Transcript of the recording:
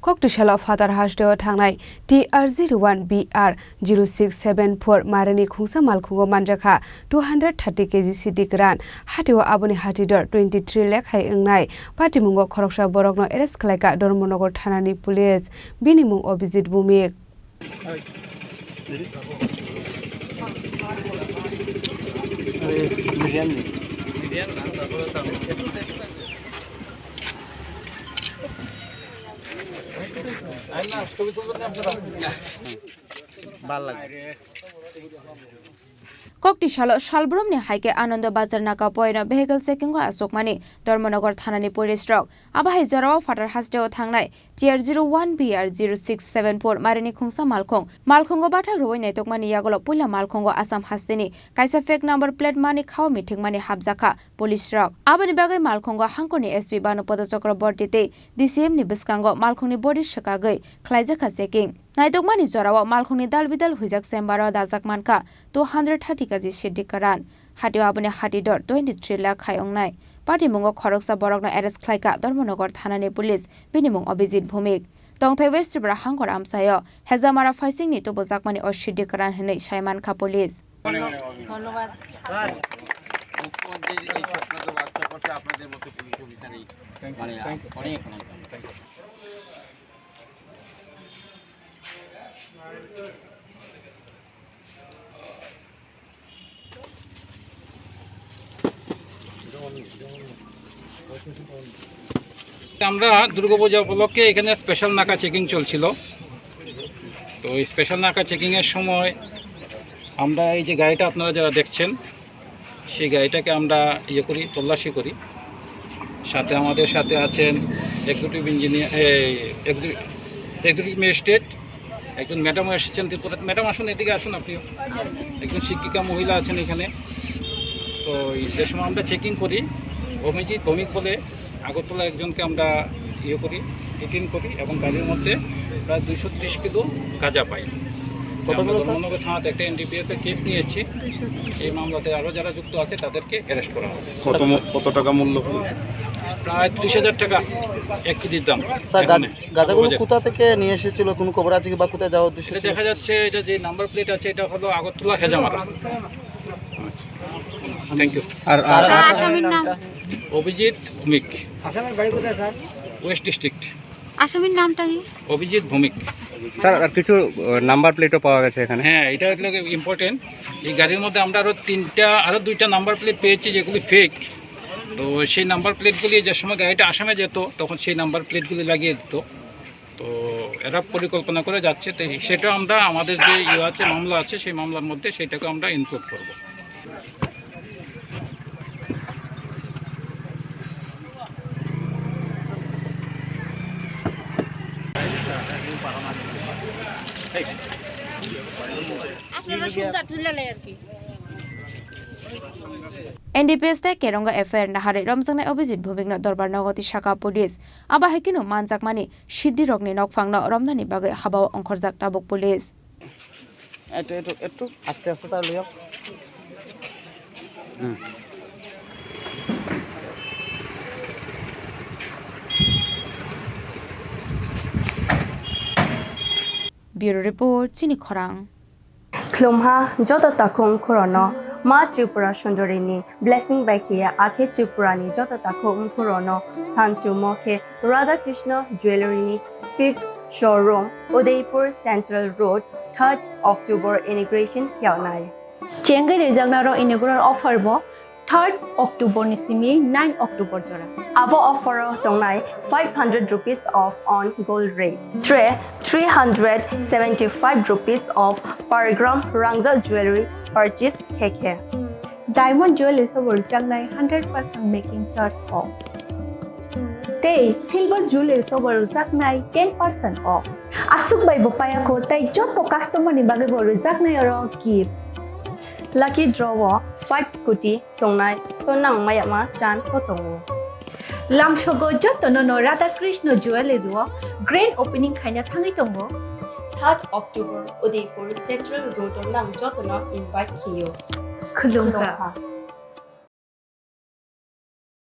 Koktisalo Phatar Hasteo Thangnai TR01BR-0674 MariniKhongsa Malkhungo Manjakha 230 kg Siddi Kwran Hasteo aboni hatidor 23 lakh hai engnai Patimungo Khoroksa borokno arrest khlaika Dormonogor Thanani Police binimung obijit bumik Koktisalo Shalbrumni haike Ananda Bazar Naka Poina vehicle checking Asokmani Dormonogor Thanani Police Rock Abahai Zarawa Phatar Hasteo Thangnai TR01BR-0674 MariniKhongsa Malkhungo Bata Roi Netokmani Yagolo Pula Malkhungo Assam Hasteni Kaisa fake number plate money khao meeting mani Manjakha Police Rock Abani Bagai Malkhungo Hankoni SP Banu Podachokra Bordite DCM ni Biskango Malkhungni body shakagai Khlaijaka checking Naitokmani Zarawa Malkhungni dalbidal Huijak Sembara Dazak Manka 230 kg Siddi Kwran Hasteo aboni hatidor 23 lakh hai ongnai Patimungo Khoroksa borokno arrest khlaika Dormonogor Thanani Police binimung obijit bhumik Tongthai West Tripura hangkor amsayo Hezamara facing ni to bojakmani o Siddi Kwran hinai Manjakha Police ধন্যবাদ sir মুখ্যমন্ত্রী এই ঘটনাকে বার্তা করতে আপনাদের মতো police অফিসারই মানে অনেক আমরা দুর্গাপূজা উপলক্ষে এখানে স্পেশাল নাকা চেকিং চলছিল তো এই স্পেশাল নাকা চেকিং এর সময় আমরা এই যে গাড়িটা আপনারা যারা দেখছেন সেই গাড়িটাকে আমরা করি তল্লাশি করি সাথে আমাদের সাথে আছেন এক্সিকিউটিভ ইঞ্জিনিয়ার এক্সিকিউটিভ ম্যাজিস্ট্রেট একজন ম্যাডামও এসেছেন ত্রিপুরা ম্যাডাম আসুন এদিকে আসুন আপনিও একজন শিক্ষিকা মহিলা আছেন এখানে তো যে সময় আমরা চেকিং করি অভিজিৎ ভৌমিক বলে আগরতলা একজনকে আমরা করি ডিটেইন করি এবং গাড়ির মধ্যে প্রায় 230 কিলো গাঁজা পাই ধর্মনগর থানাতে একটা এনডিপিএস এর কেস নিয়েছি এই মামলাতে আরও যারা যুক্ত আছে তাদেরকে অ্যারেস্ট করা হবে কত টাকা মূল্য প্রায় 30,000 টাকা 1 কেজির দাম স্যার গাঁজাগুলো কোথা থেকে নিয়ে এসেছিল কোনো খবর আছে কি বা কোথায় যাওয়ার উদ্দেশ্যে দেখা যাচ্ছে এটা যে নাম্বার প্লেট আছে এটা হলো আগরতলা হেজামারা থ্যাংক ইউ আর আসামির নাম অভিজিৎ ভৌমিক আসামির বাড়ি কোথায় স্যার ওয়েস্ট ডিস্ট্রিক্ট আসামির নামটা কি অভিজিৎ ভৌমিক স্যার আর কিছু নাম্বার প্লেটও পাওয়া গেছে এখানে হ্যাঁ এটা হলো ইম্পর্টেন্ট এই গাড়ির মধ্যে আমরা আরও দুইটা নাম্বার প্লেট পেয়েছি যেগুলি ফেক তো সেই নাম্বার প্লেটগুলি যে সময় গাড়িটা আসামে যেত তখন সেই নাম্বার প্লেটগুলি লাগিয়ে দিত তো এরা পরিকল্পনা করে যাচ্ছে তো সেটা আমরা আমাদের যে আছে মামলা আছে সেই মামলার মধ্যে সেটাকে আমরা ইনক্লুড করব NDPS te Keronga FR nahare Ramjangnai obijit bhumikno dorbar nogoti shaka police aba hekino manjakmani Siddi rokni nokphangno romnani bagai habao ongkhorjak tabuk police একটু আস্তে আস্তে তার লিও Bureau Report Chini Khorang Klumha Jota Takung Khorono Ma Tripura Shondorini Blessing Bakia Ake Tripurani Jota Takung Khorono Sanchu Moke Radha Krishna Jewelry 5th Showroom Udaipur Central Road 3rd October Integration Kyaunai Chengai rejagnaro inaugural offer bo 3rd October ni simi 9 October jora Avo offer Thangnai 500 rupees off on gold rate 375 rupees off per gram Rangzal jewelry purchase keke Diamond jewelry sobor jangnai 100% making charge off Tei silver jewelry sobor jangnai 10% off Asuk bai bo paya ko tai joto customer ni bagai bo jangnai ro gift Lucky draw 5 scooty Thangnai tonang mayama chance ko tongo Lamshogo joto no Radha Krishna jewelry ro grand opening khaina thangai tongo 3rd October Udaipur Central Road Nang Jotona invite Kiyo Khulungka